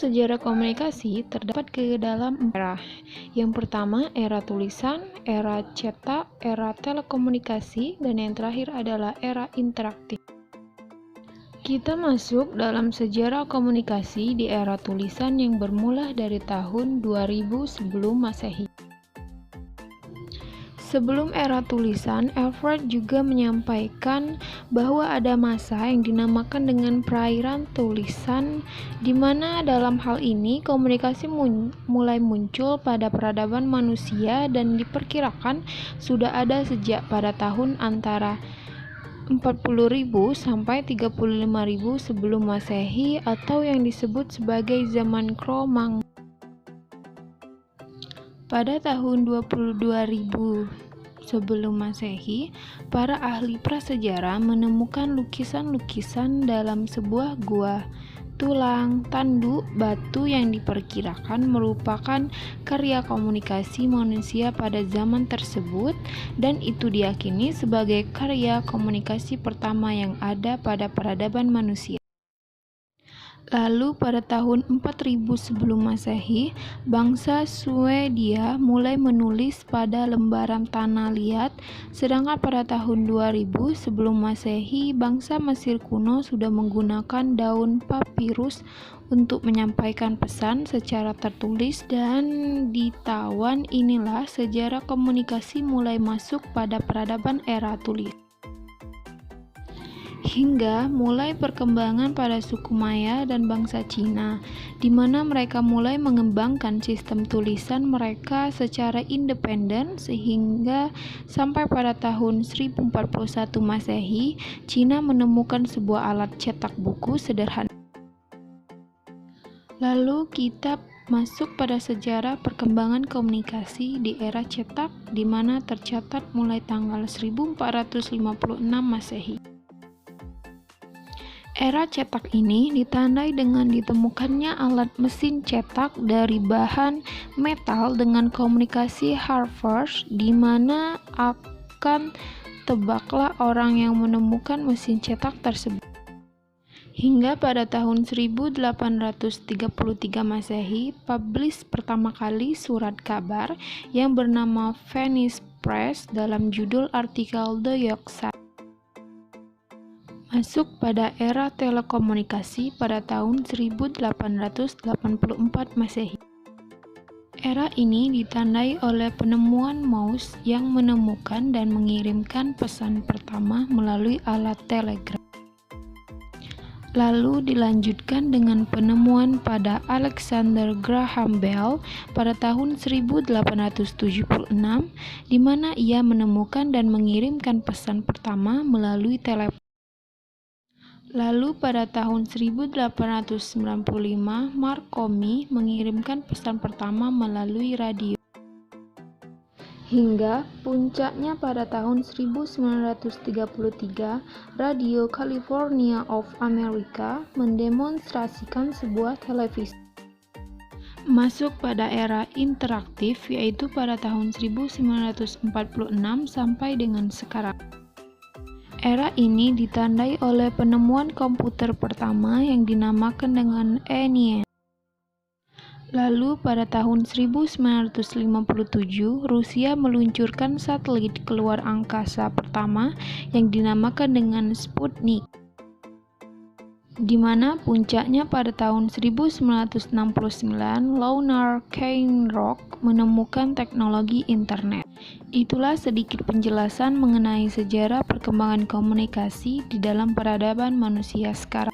sejarah komunikasi terdapat ke dalam 4 era. Yang pertama, era tulisan, era cetak, era telekomunikasi, dan yang terakhir adalah era interaktif. Kita masuk dalam sejarah komunikasi di era tulisan yang bermula dari tahun 2000 sebelum Masehi. Sebelum era tulisan, Alfred juga menyampaikan bahwa ada masa yang dinamakan dengan perairan tulisan, di mana dalam hal ini komunikasi mulai muncul pada peradaban manusia dan diperkirakan sudah ada sejak pada tahun antara 40.000 sampai 35.000 sebelum Masehi atau yang disebut sebagai zaman Cro-Magnon. Pada tahun 22.000 sebelum Masehi, para ahli prasejarah menemukan lukisan-lukisan dalam sebuah gua, tulang, tanduk, batu yang diperkirakan merupakan karya komunikasi manusia pada zaman tersebut, dan itu diyakini sebagai karya komunikasi pertama yang ada pada peradaban manusia. Lalu pada tahun 4000 sebelum Masehi, bangsa Swedia mulai menulis pada lembaran tanah liat, sedangkan pada tahun 2000 sebelum Masehi, bangsa Mesir kuno sudah menggunakan daun papirus untuk menyampaikan pesan secara tertulis, dan di tahun inilah sejarah komunikasi mulai masuk pada peradaban era tulis. Hingga mulai perkembangan pada suku Maya dan bangsa Cina, di mana mereka mulai mengembangkan sistem tulisan mereka secara independen, sehingga sampai pada tahun 1041 Masehi, Cina menemukan sebuah alat cetak buku sederhana. Lalu kita masuk pada sejarah perkembangan komunikasi di era cetak, di mana tercatat mulai tanggal 1456 Masehi. Era cetak ini ditandai dengan ditemukannya alat mesin cetak dari bahan metal dengan komunikasi Harvard, di mana akan tebaklah orang yang menemukan mesin cetak tersebut. Hingga pada tahun 1833 Masehi, publish pertama kali surat kabar yang bernama Venice Press dalam judul artikel The Yorkshire. Masuk pada era telekomunikasi pada tahun 1884 Masehi. Era ini ditandai oleh penemuan Morse yang menemukan dan mengirimkan pesan pertama melalui alat telegraf. Lalu dilanjutkan dengan penemuan pada Alexander Graham Bell pada tahun 1876, di mana ia menemukan dan mengirimkan pesan pertama melalui telepon. Lalu pada tahun 1895, Marconi mengirimkan pesan pertama melalui radio. Hingga puncaknya pada tahun 1933, Radio California of America mendemonstrasikan sebuah televisi. Masuk pada era interaktif, yaitu pada tahun 1946 sampai dengan sekarang. Era ini ditandai oleh penemuan komputer pertama yang dinamakan dengan ENIAC. Lalu pada tahun 1957, Rusia meluncurkan satelit keluar angkasa pertama yang dinamakan dengan Sputnik, di mana puncaknya pada tahun 1969, Lounar Keynrock menemukan teknologi internet. Itulah sedikit penjelasan mengenai sejarah perkembangan komunikasi di dalam peradaban manusia sekarang.